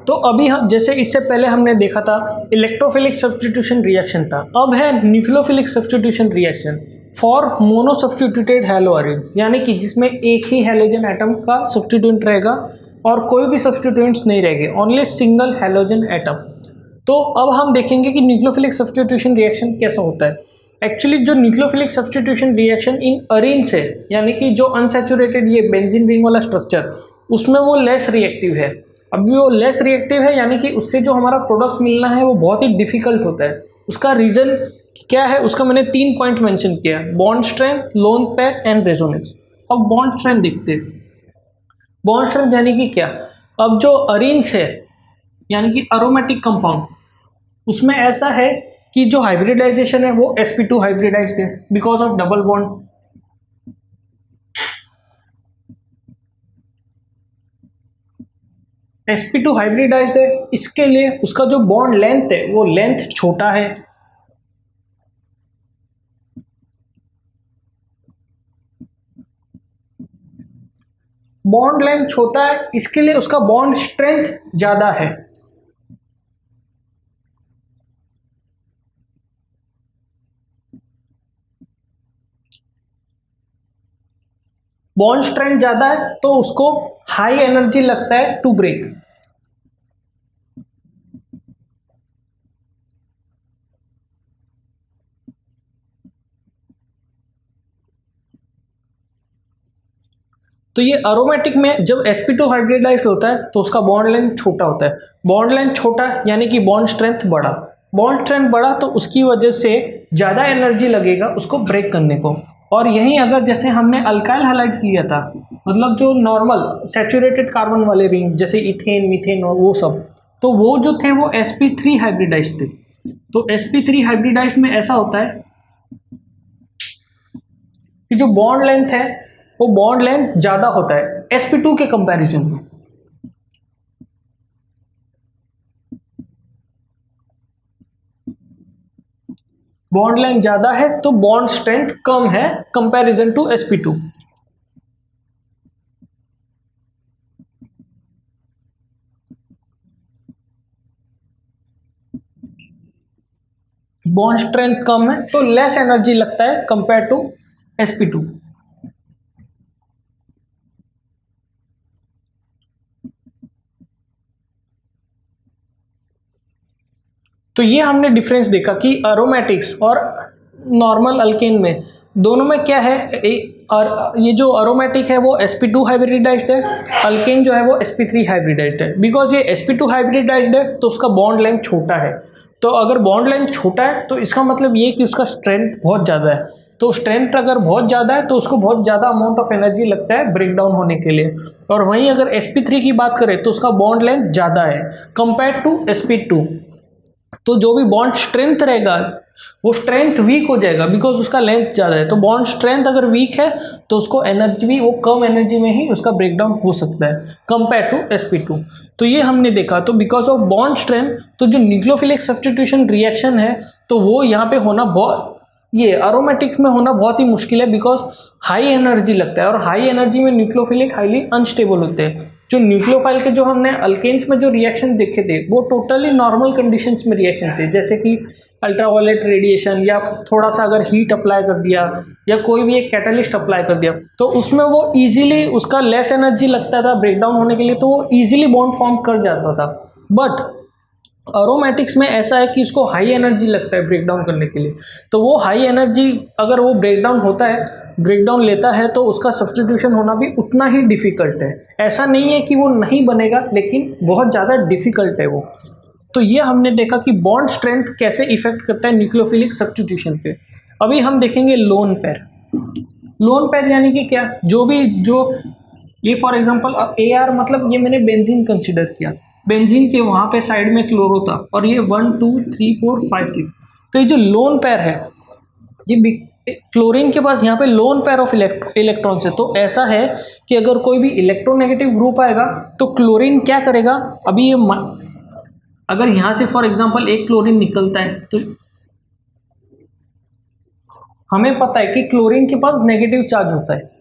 तो अभी हम जैसे इससे पहले हमने देखा था इलेक्ट्रोफिलिक सब्स्टिट्यूशन रिएक्शन था, अब है nucleophilic substitution reaction for mono substituted hello arenes, यानी कि जिसमें एक ही हैलोजन एटम का सब्स्टिट्यूएंट रहेगा और कोई भी सब्स्टिट्यूएंट्स नहीं रहेंगे, ओनली सिंगल हैलोजन एटम। तो अब हम देखेंगे कि न्यूक्लियोफिलिक सब्स्टिट्यूशन रिएक्शन कैसा होता है। एक्चुअली जो nucleophilic substitution reaction in arenes है, यानी कि जो अनसैचुरेटेड ये बेंजीन रिंग वाला स्ट्रक्चर, उसमें वो लेस रिएक्टिव है। अब वो लेस रिएक्टिव है यानी कि उससे जो हमारा प्रोडक्ट्स मिलना है वो बहुत ही डिफिकल्ट होता है। उसका रीज़न क्या है, उसका मैंने 3 पॉइंट मेंशन किया, bond strength, lone pair and resonance. अब बॉन्ड स्ट्रेंथ देखते हैं। बॉन्ड स्ट्रेंथ यानी कि क्या, अब जो अरेन्स है यानी कि अरोमेटिक कंपाउंड, उसमें ऐसा है कि जो हाइब्रिडाइजेशन है वो sp2 हाइब्रिडाइज्ड है because of double bond. sp2 hybridized है, इसके लिए उसका जो बॉन्ड लेंथ है वो लेंथ छोटा है। बॉन्ड लेंथ छोटा है, इसके लिए उसका बॉन्ड स्ट्रेंथ ज्यादा है। बॉन्ड स्ट्रेंथ ज्यादा है तो उसको हाई एनर्जी लगता है टू ब्रेक। तो ये अरोमेटिक में जब sp2 हाइब्रिडाइज्ड होता है तो उसका बॉन्ड लेंथ छोटा होता है। बॉन्ड लेंथ छोटा यानी कि बॉन्ड स्ट्रेंथ बड़ा। बॉन्ड स्ट्रेंथ बड़ा तो उसकी वजह से ज़्यादा एनर्जी लगेगा उसको ब्रेक करने को। और यहीं अगर जैसे हमने अल्काइल हैलाइड्स लिया था, मतलब जो नॉर्मल सैचुरेटेड कार्बन वाले रिंग जैसे इथेन, मीथेन और वो सब, तो वो जो थे वो sp3 हाइब्रिडाइज्ड थे। तो sp3 हाइब्रिडाइज्ड में ऐसा होता है कि जो बॉन्ड लेंथ है वो बॉन्ड लेंथ ज्यादा होता है sp2 के कंपैरिजन में। बॉन्ड लेंथ ज्यादा है तो बॉन्ड स्ट्रेंथ कम है comparison to sp2। Bond strength कम है तो लेस एनर्जी लगता है कंपेयर टू sp2। तो ये हमने डिफरेंस देखा कि अरोमेटिक्स और नॉर्मल अल्केन में दोनों में क्या है, और ये जो अरोमेटिक है वो sp2 हाइब्रिडाइज्ड है, अल्केन जो है वो sp3 हाइब्रिडाइज्ड है। बिकॉज ये sp2 हाइब्रिडाइज्ड है तो उसका बॉन्ड लेंथ छोटा है। तो अगर बॉन्ड लेंथ छोटा है तो इसका मतलब ये कि उसका स्ट्रेंथ बहुत ज़्यादा है। तो स्ट्रेंथ अगर बहुत ज़्यादा है तो उसको बहुत ज़्यादा अमाउंट ऑफ एनर्जी लगता है ब्रेक डाउन होने के लिए। और वहीं अगर sp3 की बात करें तो उसका बॉन्ड लेंथ ज़्यादा है कंपेयर टू sp2। तो जो भी बॉन्ड स्ट्रेंथ रहेगा वो स्ट्रेंथ वीक हो जाएगा बिकॉज उसका लेंथ ज़्यादा है। तो बॉन्ड स्ट्रेंथ अगर वीक है तो उसको एनर्जी भी वो कम एनर्जी में ही उसका ब्रेकडाउन हो सकता है कंपेयर टू sp2। तो ये हमने देखा। तो बिकॉज ऑफ बॉन्ड स्ट्रेंथ तो जो न्यूक्लियोफिलिक सब्स्टिट्यूशन रिएक्शन है तो वो यहाँ पे होना बहुत, ये अरोमेटिक्स में होना बहुत ही मुश्किल है बिकॉज हाई एनर्जी लगता है और हाई एनर्जी में न्यूक्लियोफिलिक हाईली अनस्टेबल होते हैं। जो न्यूक्लियोफाइल के जो हमने अल्केन्स में जो रिएक्शन देखे थे वो टोटली नॉर्मल कंडीशंस में रिएक्शन थे, जैसे कि अल्ट्रावायलेट रेडिएशन या थोड़ा सा अगर हीट अप्लाई कर दिया या कोई भी एक कैटलिस्ट अप्लाई कर दिया तो उसमें वो इजीली उसका लेस एनर्जी लगता था ब्रेकडाउन होने के लिए, तो वो इजीली बॉन्ड फॉर्म कर जाता था। बट अरोमेटिक्स में ऐसा है कि इसको हाई एनर्जी लगता है ब्रेकडाउन करने के लिए। तो वो हाई एनर्जी अगर वो ब्रेकडाउन होता है, ब्रेकडाउन लेता है तो उसका सब्स्टिट्यूशन होना भी उतना ही डिफ़िकल्ट है। ऐसा नहीं है कि वो नहीं बनेगा लेकिन बहुत ज़्यादा डिफ़िकल्ट है वो। तो ये हमने देखा कि बॉन्ड स्ट्रेंथ कैसे इफेक्ट करता है न्यूक्लियोफिलिक सब्स्टिट्यूशन पे। अभी हम देखेंगे लोन पेयर। लोन पेयर यानी कि क्या, जो ये फॉर एग्जांपल AR मतलब ये मैंने बेंजीन कंसीडर किया, बेंजीन के वहाँ पे साइड में क्लोरो था और ये 1 2 3 4 5 6। तो ये जो लोन पेयर है ये क्लोरीन के पास यहाँ पे लोन पेयर ऑफ इलेक्ट्रॉन्स है। तो ऐसा है कि अगर कोई भी इलेक्ट्रोनेगेटिव ग्रुप आएगा तो क्लोरीन क्या करेगा, अभी ये अगर यहाँ से फॉर एग्जांपल एक क्लोरीन निकलता है तो हमें पता है कि क्लोरीन के पास नेगेटिव चार्ज होता है।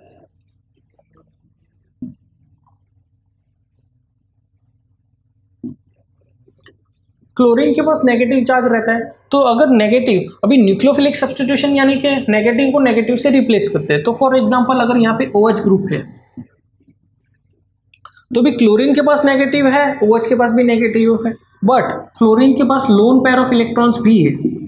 क्लोरीन के पास नेगेटिव चार्ज रहता है, तो अगर नेगेटिव, अभी न्यूक्लियोफिलिक सब्स्टिट्यूशन यानी कि नेगेटिव को नेगेटिव से रिप्लेस करते हैं। तो फॉर एग्जांपल अगर यहाँ पे OH ग्रुप है, तो भी क्लोरीन के पास नेगेटिव है, OH के पास भी नेगेटिव है, बट क्लोरीन के पास लोन पेयर ऑफ इलेक्ट्रॉन्स भी है।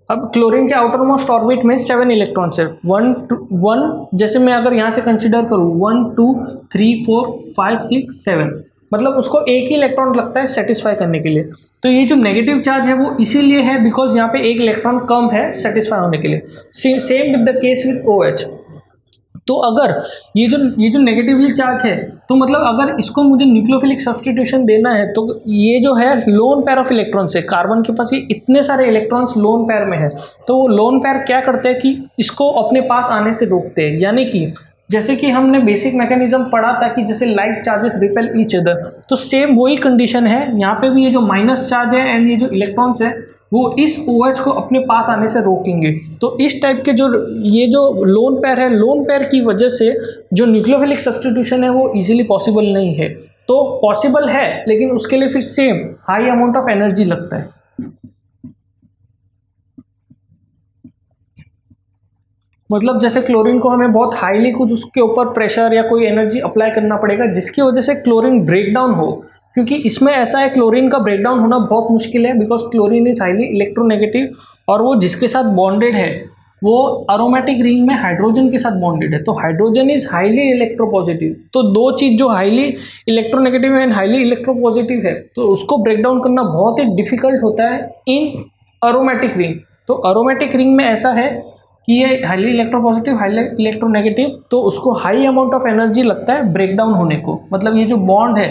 अब क्लोरीन के आउटर मोस्ट ऑर्बिट में 7 इलेक्ट्रॉन्स है, 1 जैसे मैं अगर यहाँ से कंसिडर करूँ 1 2 3 4 5 6 7, मतलब उसको एक ही इलेक्ट्रॉन लगता है सेटिस्फाई करने के लिए। तो ये जो नेगेटिव चार्ज है वो इसीलिए है बिकॉज यहाँ पे एक इलेक्ट्रॉन कम है सेटिस्फाई होने के लिए। Same with the case with OH। तो अगर ये जो नेगेटिवली चार्ज है, तो मतलब अगर इसको मुझे न्यूक्लियोफिलिक सब्स्टिट्यूशन देना है, तो ये जो है लोन पेयर ऑफ इलेक्ट्रॉन्स है, कार्बन के पास ये इतने सारे इलेक्ट्रॉन्स लोन पेयर में है, तो वो लोन पेयर क्या करते हैं कि इसको अपने पास आने से रोकते हैं। यानी कि जैसे कि हमने बेसिक मैकेनिज्म पढ़ा था कि जैसे like charges repel each other, तो सेम वही कंडीशन है यहाँ पे भी। ये जो माइनस चार्ज है एंड ये जो इलेक्ट्रॉन्स है वो इस OH को अपने पास आने से रोकेंगे। तो इस टाइप के ये जो लोन पेयर है, लोन पेयर की वजह से जो न्यूक्लियोफिलिक सब्स्टिट्यूशन है वो इजीली पॉसिबल नहीं है। तो पॉसिबल है लेकिन उसके लिए फिर same high amount of energy लगता है। मतलब जैसे क्लोरीन को हमें बहुत हाईली कुछ उसके ऊपर प्रेशर या कोई एनर्जी अप्लाई करना पड़ेगा जिसकी वजह से क्लोरीन ब्रेकडाउन हो, क्योंकि इसमें ऐसा है क्लोरीन का ब्रेकडाउन होना बहुत मुश्किल है because chlorine is highly electronegative, और वो जिसके साथ बॉन्डेड है वो अरोमेटिक रिंग में हाइड्रोजन के साथ बॉन्डेड है। तो हाइड्रोजन इज हाईली इलेक्ट्रोपॉजिटिव। तो दो चीज़ जो highly electronegative and highly electropositive है, तो उसको ब्रेकडाउन करना बहुत ही डिफिकल्ट होता है इन अरोमेटिक रिंग। तो अरोमेटिक रिंग में ऐसा है कि ये हाईली इलेक्ट्रोपॉजिटिव हाईली इलेक्ट्रोनेगेटिव, तो उसको हाई अमाउंट ऑफ एनर्जी लगता है ब्रेकडाउन होने को। मतलब ये जो बॉन्ड है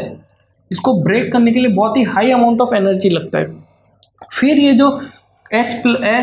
इसको ब्रेक करने के लिए बहुत ही हाई अमाउंट ऑफ एनर्जी लगता है। फिर ये जो H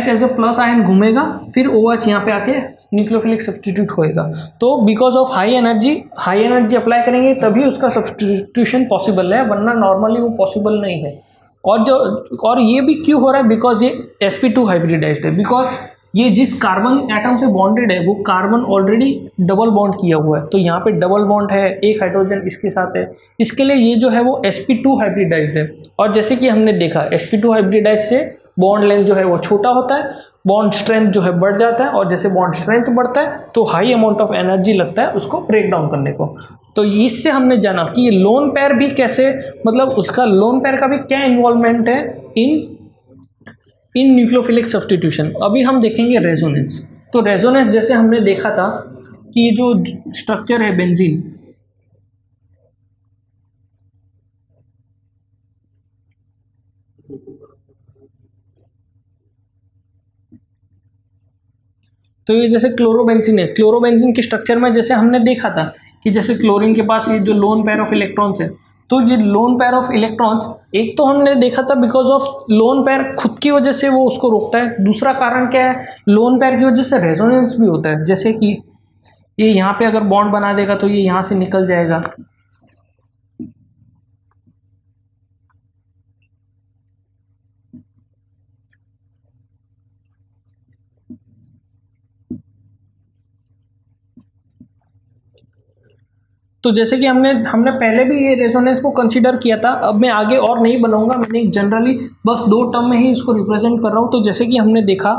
as a plus ion घूमेगा, फिर OH यहाँ पे आके न्यूक्लियोफिलिक सब्स्टिट्यूट होएगा। तो because of high energy apply करेंगे तभी उसका सब्स्टिट्यूशन पॉसिबल है, वरना नॉर्मली वो पॉसिबल नहीं है। और ये भी क्यों हो रहा है, बिकॉज ये sp2 हाइब्रिडाइज्ड है। बिकॉज ये जिस कार्बन एटम से बॉन्डेड है वो कार्बन ऑलरेडी डबल बॉन्ड किया हुआ है, तो यहाँ पे डबल बॉन्ड है, एक हाइड्रोजन इसके साथ है, इसके लिए ये जो है वो sp2 हाइब्रिडाइज्ड है। और जैसे कि हमने देखा sp2 हाइब्रिडाइज्ड से बॉन्ड लेंथ जो है वो छोटा होता है, बॉन्ड स्ट्रेंथ जो है बढ़ जाता है, और जैसे बॉन्ड स्ट्रेंथ बढ़ता है तो हाई अमाउंट ऑफ एनर्जी लगता है उसको ब्रेक डाउन करने को। तो इससे हमने जाना कि ये लोन पेयर भी कैसे, मतलब उसका लोन पेयर का भी क्या इन्वॉल्वमेंट है इन न्यूक्लियोफिलिक सब्स्टिट्यूशन। अभी हम देखेंगे रेजोनेंस। तो रेजोनेंस जैसे हमने देखा था कि जो स्ट्रक्चर है बेंजीन, तो ये जैसे क्लोरोबेंजीन है, क्लोरोबेंजीन के स्ट्रक्चर में जैसे हमने देखा था कि जैसे क्लोरीन के पास ये जो लोन पेयर ऑफ इलेक्ट्रॉन्स है, तो ये लोन पेयर ऑफ इलेक्ट्रॉन्स एक तो हमने देखा था बिकॉज ऑफ लोन पेयर खुद की वजह से वो उसको रोकता है। दूसरा कारण क्या है, लोन पेयर की वजह से रेजोनेंस भी होता है। जैसे कि ये यहाँ पे अगर बॉन्ड बना देगा तो ये यहाँ से निकल जाएगा, तो जैसे कि हमने पहले भी ये रेजोनेंस को कंसीडर किया था। अब मैं आगे और नहीं बनाऊंगा, मैंने जनरली बस 2 टर्म में ही इसको रिप्रेजेंट कर रहा हूँ। तो जैसे कि हमने देखा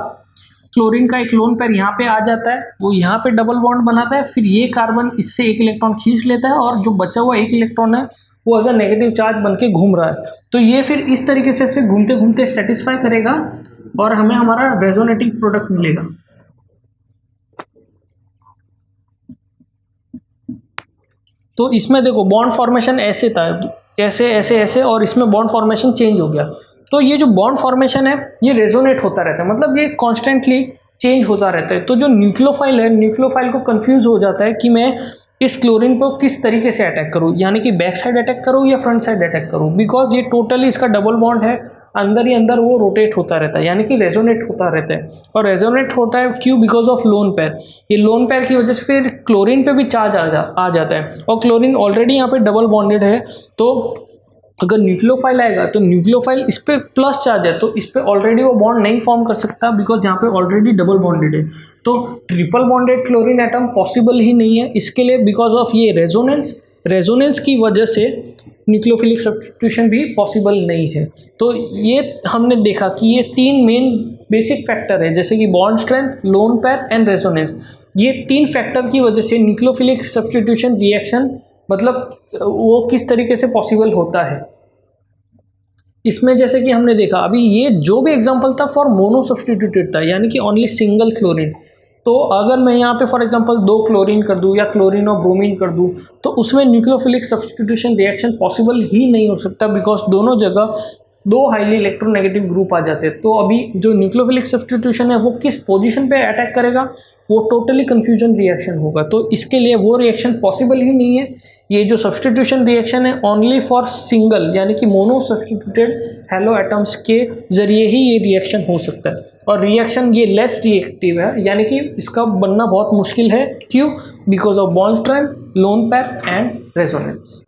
क्लोरीन का एक लोन पेयर यहाँ पे आ जाता है, वो यहाँ पे डबल बॉन्ड बनाता है, फिर ये कार्बन इससे एक इलेक्ट्रॉन खींच लेता है, और जो बचा हुआ एक इलेक्ट्रॉन है वो एज अ नेगेटिव चार्ज बन के घूम रहा है। तो ये फिर इस तरीके से घूमते घूमते सेटिस्फाई करेगा और हमें हमारा रेजोनेटिंग प्रोडक्ट मिलेगा। तो इसमें देखो बॉन्ड फॉर्मेशन ऐसे था, ऐसे ऐसे ऐसे, और इसमें बॉन्ड फॉर्मेशन चेंज हो गया। तो ये जो बॉन्ड फॉर्मेशन है ये रेजोनेट होता रहता है, मतलब ये कॉन्स्टेंटली चेंज होता रहता है। तो जो न्यूक्लियोफाइल है, न्यूक्लियोफाइल को कंफ्यूज हो जाता है कि मैं इस क्लोरीन को किस तरीके से अटैक करूँ, यानी कि बैक साइड अटैक करूँ या फ्रंट साइड अटैक करूँ, बिकॉज ये टोटली इसका डबल बॉन्ड है, अंदर ही अंदर वो रोटेट होता रहता है, यानी कि रेजोनेट होता रहता है। और रेजोनेट होता है क्यों, बिकॉज ऑफ लोन पेयर। ये लोन पेयर की वजह से फिर क्लोरीन पे भी चार्ज आ जाता है, और क्लोरीन ऑलरेडी यहाँ पे डबल बॉन्डेड है, तो अगर न्यूक्लियोफाइल आएगा तो न्यूक्लियोफाइल इस पर प्लस चार्ज है, तो इस पर ऑलरेडी वो बॉन्ड नहीं फॉर्म कर सकता बिकॉज यहाँ पे ऑलरेडी डबल बॉन्डेड है। तो triple bonded chlorine atom possible ही नहीं है इसके लिए, बिकॉज ऑफ ये रेजोनेंस। रेजोनेंस की वजह से न्यूक्लियोफिलिक सब्स्टिट्यूशन भी पॉसिबल नहीं है। तो ये हमने देखा कि ये 3 मेन बेसिक फैक्टर है, जैसे कि bond strength, lone pair and resonance. ये 3 फैक्टर की वजह से न्यूक्लियोफिलिक सब्स्टिट्यूशन रिएक्शन मतलब वो किस तरीके से पॉसिबल होता है। इसमें जैसे कि हमने देखा अभी ये जो भी एग्जांपल था फॉर मोनो सब्स्टिट्यूटेड था, यानी कि ओनली सिंगल क्लोरीन। तो अगर मैं यहाँ पे फॉर एग्जांपल 2 क्लोरीन कर दूँ या क्लोरीन और ब्रोमीन कर दूँ तो उसमें न्यूक्लियोफिलिक सब्स्टिट्यूशन रिएक्शन पॉसिबल ही नहीं हो सकता, बिकॉज दोनों जगह 2 हाईली इलेक्ट्रोनेगेटिव ग्रुप आ जाते हैं। तो अभी जो न्यूक्लियोफिलिक सब्स्टिट्यूशन है वो किस पोजीशन पे अटैक करेगा, वो टोटली कन्फ्यूजन रिएक्शन होगा। तो इसके लिए वो रिएक्शन पॉसिबल ही नहीं है। ये जो सब्स्टिट्यूशन रिएक्शन है ओनली फॉर सिंगल यानी कि मोनो सब्स्टिट्यूटेड हेलो एटम्स के जरिए ही ये रिएक्शन हो सकता है। और रिएक्शन ये लेस रिएक्टिव है, यानी कि इसका बनना बहुत मुश्किल है। क्यों? Because of bond strength, lone pair and resonance.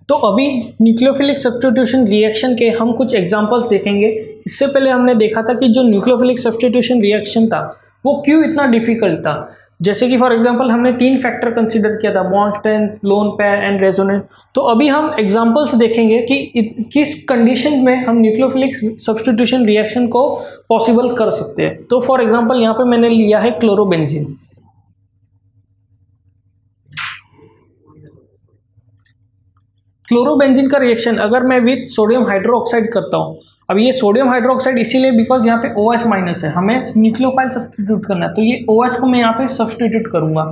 तो अभी न्यूक्लियोफिलिक सब्स्टिट्यूशन रिएक्शन के हम कुछ एग्जांपल्स देखेंगे। इससे पहले हमने देखा था कि जो न्यूक्लियोफिलिक सब्स्टिट्यूशन रिएक्शन था वो क्यों इतना डिफिकल्ट था। जैसे कि फॉर एग्जांपल हमने 3 फैक्टर कंसीडर किया था, bond strength, lone pair and resonance. तो अभी हम एग्जांपल्स देखेंगे कि किस कंडीशन में हम न्यूक्लियोफिलिक सब्स्टिट्यूशन रिएक्शन को पॉसिबल कर सकते हैं। तो फॉर एग्जांपल यहाँ पे मैंने लिया है क्लोरोबेंजीन। क्लोरोबेंजीन का रिएक्शन अगर मैं विथ सोडियम हाइड्रोक्साइड करता हूँ, अब ये सोडियम हाइड्रोक्साइड इसीलिए बिकॉज यहाँ पे OH माइनस है, हमें न्यूक्लियोफाइल सब्स्टिट्यूट करना है, तो ये OH को मैं यहाँ पे सब्स्टिट्यूट करूंगा।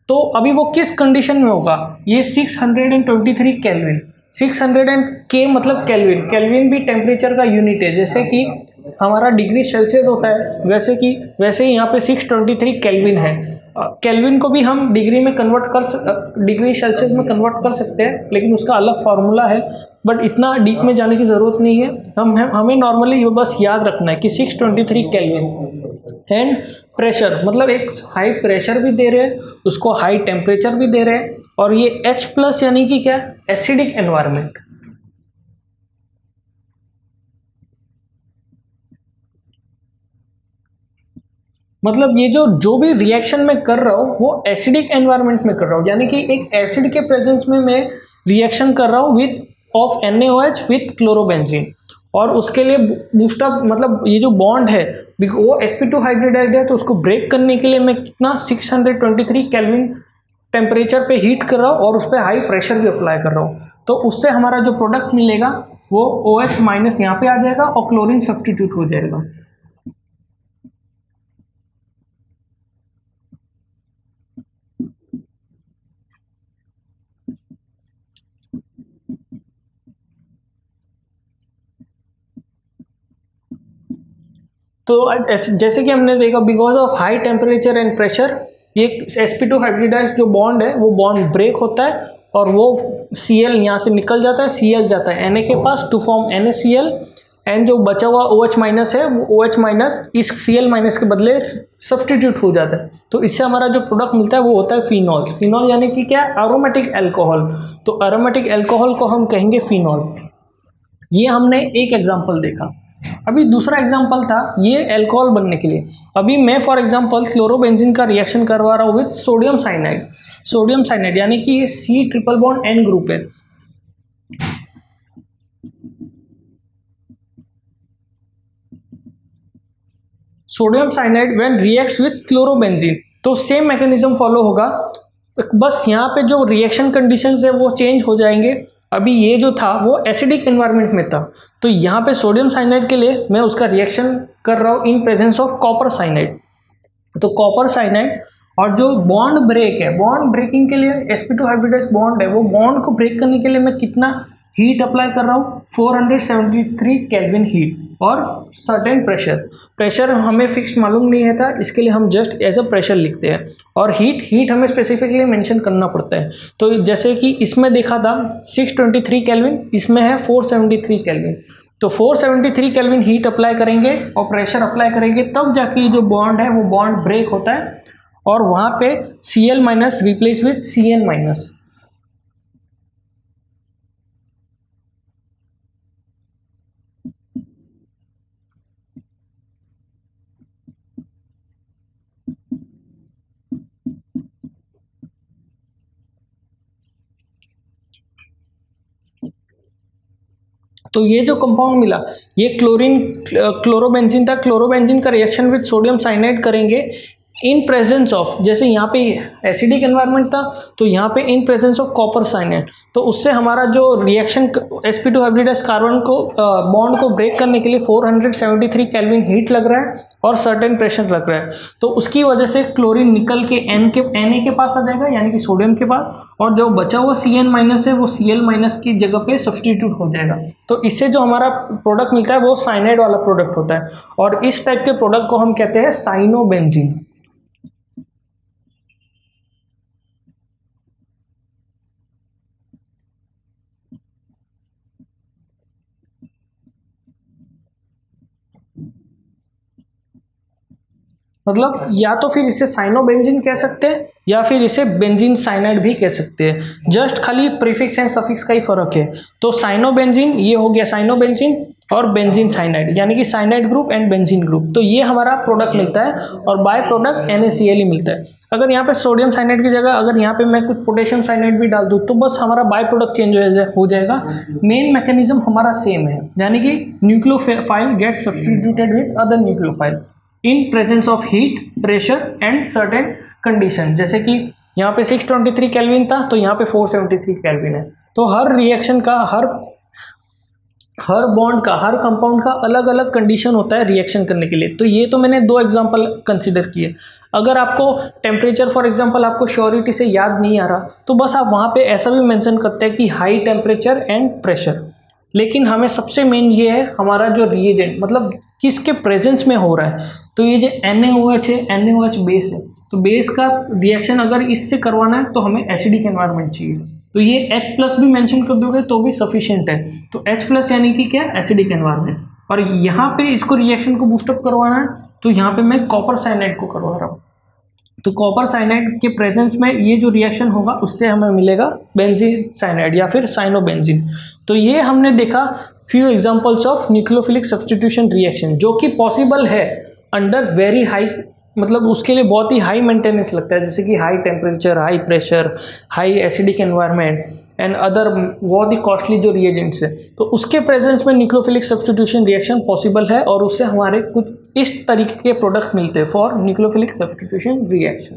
तो अभी वो किस कंडीशन में होगा, ये 623 केल्विन, 600 के मतलब केल्विन, केल्विन भी टेम्परेचर का यूनिट है। जैसे कि हमारा डिग्री सेल्सियस होता है वैसे ही यहाँ पे 623 केल्विन है। केल्विन को भी हम डिग्री में डिग्री सेल्सियस में कन्वर्ट कर सकते हैं, लेकिन उसका अलग फार्मूला है। बट इतना डीप में जाने की ज़रूरत नहीं है। हमें नॉर्मली बस याद रखना है कि 623 केल्विन एंड प्रेशर, मतलब एक हाई प्रेशर भी दे रहे हैं, उसको हाई टेम्परेचर भी दे रहे हैं, और ये H+ यानी कि क्या, एसिडिक एनवायरमेंट। मतलब ये जो भी रिएक्शन मैं कर रहा हूँ वो एसिडिक एनवायरनमेंट में कर रहा हूँ, यानी कि एक एसिड के प्रेजेंस में मैं रिएक्शन कर रहा हूँ with of NaOH with chlorobenzene. और उसके लिए बूस्टअप मतलब ये जो बॉन्ड है वो sp2 हाइब्रिडाइड है, तो उसको ब्रेक करने के लिए मैं कितना 623 केल्विन टेम्परेचर पे हीट कर रहा हूँ और उस पर हाई प्रेशर भी अप्लाई कर रहा हूँ। तो उससे हमारा जो प्रोडक्ट मिलेगा वो OH माइनस यहाँ पे आ जाएगा और क्लोरीन सब्सटीट्यूट हो जाएगा। तो जैसे कि हमने देखा because of high temperature and pressure ये sp2 हाइब्रिडाइज्ड जो बॉन्ड है वो बॉन्ड ब्रेक होता है और वो Cl यहाँ से निकल जाता है, Cl जाता है Na के पास टू फॉर्म NaCl, एंड जो बचा हुआ OH माइनस है वो OH माइनस इस Cl माइनस के बदले सब्सटीट्यूट हो जाता है। तो इससे हमारा जो प्रोडक्ट मिलता है वो होता है फिनॉल। फिनॉल यानी कि क्या, एरोमेटिक अल्कोहल। तो एरोमेटिक अल्कोहल को हम कहेंगे फिनॉल। ये हमने एक एग्जांपल देखा। अभी दूसरा एग्जांपल था ये अल्कोहल बनने के लिए। अभी मैं फॉर एग्जांपल क्लोरोबेंजीन का रिएक्शन करवा रहा हूँ with sodium cyanide. Sodium cyanide यानी कि ये C triple bond N group है। Sodium cyanide when reacts with chlorobenzene, तो सेम मैकेनिज्म फॉलो होगा, बस यहाँ पे जो रिएक्शन कंडीशंस है वो चेंज हो जाएंगे। अभी ये जो था वो एसिडिक एनवायरनमेंट में था, तो यहाँ पे सोडियम साइनाइड के लिए मैं उसका रिएक्शन कर रहा हूँ इन प्रेजेंस ऑफ कॉपर साइनाइड। तो कॉपर साइनाइड और जो बॉन्ड ब्रेक है, बॉन्ड ब्रेकिंग के लिए sp2 हाइब्रिडाइज्ड बॉन्ड है, वो बॉन्ड को ब्रेक करने के लिए मैं कितना हीट अप्लाई कर रहा हूँ, 473 केल्विन हीट और सर्टेन प्रेशर हमें फिक्स मालूम नहीं है था, इसके लिए हम जस्ट एज अ प्रेशर लिखते हैं। और हीट हमें स्पेसिफिकली मेंशन करना पड़ता है। तो जैसे कि इसमें देखा था 623 केल्विन, इसमें है 473 केल्विन। तो 473 केल्विन हीट अप्लाई करेंगे और प्रेशर अप्लाई करेंगे, तब जाके जो बॉन्ड है वो बॉन्ड ब्रेक होता है और वहाँ पे Cl minus replace with Cn minus. तो ये जो कंपाउंड मिला ये क्लोरोबेंजीन था। क्लोरोबेंजीन का रिएक्शन विद सोडियम साइनाइड करेंगे इन प्रेजेंस ऑफ, जैसे यहाँ पे एसिडिक एनवायरनमेंट था तो यहाँ पे इन प्रेजेंस ऑफ कॉपर साइनाइड, तो उससे हमारा जो रिएक्शन sp2 हाइब्रिडाइज कार्बन को बॉन्ड को ब्रेक करने के लिए 473 केल्विन हीट लग रहा है और सर्टेन प्रेशर लग रहा है। तो उसकी वजह से क्लोरीन निकल के Na के पास आ जाएगा यानी कि सोडियम के पास, और जो बचा हुआ Cn- है वो Cl- की जगह पे सब्सटीट्यूट हो जाएगा। तो इससे जो हमारा प्रोडक्ट मिलता है वो साइनाइड वाला प्रोडक्ट होता है, और इस टाइप के प्रोडक्ट को हम कहते हैं साइनोबेंजीन। मतलब या तो फिर इसे साइनोबेंजीन कह सकते हैं या फिर इसे बेंजीन साइनाइड भी कह सकते हैं, जस्ट खाली प्रीफिक्स एंड सफिक्स का ही फर्क है। तो साइनोबेंजीन ये हो गया साइनोबेंजीन, और बेंजीन साइनाइड यानी कि cyanide group and benzene group. तो ये हमारा प्रोडक्ट मिलता है और बाय प्रोडक्ट NaCl ही मिलता है। अगर यहाँ पे सोडियम साइनाइड की जगह अगर यहाँ पे मैं कुछ पोटेशियम साइनाइड भी डाल दूँ तो बस हमारा बाय प्रोडक्ट चेंज हो जाएगा। मेन मैकेनिज्म हमारा सेम है, यानी कि nucleophile gets substituted with other nucleophile in presence of heat, pressure and certain condition. जैसे कि यहाँ पे 623 केल्विन था तो यहाँ पे 473 केल्विन है। तो हर रिएक्शन का हर बॉन्ड का हर कंपाउंड का अलग अलग कंडीशन होता है रिएक्शन करने के लिए। तो ये तो मैंने 2 एग्जांपल कंसीडर किए। अगर आपको टेम्परेचर फॉर एग्जांपल आपको श्योरिटी से याद नहीं आ रहा तो बस आप वहाँ पे ऐसा भी मेंशन करते हैं कि हाई टेम्परेचर एंड प्रेशर, लेकिन हमें सबसे मेन ये है हमारा जो रिएजेंट मतलब किसके प्रेजेंस में हो रहा है। तो ये जो NaOH है, NaOH बेस है, तो बेस का रिएक्शन अगर इससे करवाना है तो हमें एसिडिक एनवायरनमेंट चाहिए। तो ये H+ भी मेंशन कर दोगे तो भी सफिशिएंट है। तो H+ यानी कि क्या, एसिडिक एनवायरनमेंट। और यहाँ पे इसको रिएक्शन को बूस्टअप करवाना है तो यहाँ पे मैं कॉपर साइनाइड को करवा रहा हूँ। तो कॉपर साइनाइड के प्रेजेंस में ये जो रिएक्शन होगा उससे हमें मिलेगा बेंजीन साइनाइड या फिर साइनोबेंजीन। तो ये हमने देखा few examples of nucleophilic substitution reaction जो कि पॉसिबल है अंडर वेरी हाई, मतलब उसके लिए बहुत ही हाई मेंटेनेंस लगता है, जैसे कि high temperature, high pressure, high acidic environment and other बहुत ही कॉस्टली जो रिएजेंट्स है। तो उसके प्रेजेंस में न्यूक्लियोफिलिक सब्स्टिट्यूशन रिएक्शन पॉसिबल है और उससे हमारे कुछ इस तरीके के प्रोडक्ट मिलते हैं फॉर न्यूक्लियोफिलिक सब्स्टिट्यूशन रिएक्शन।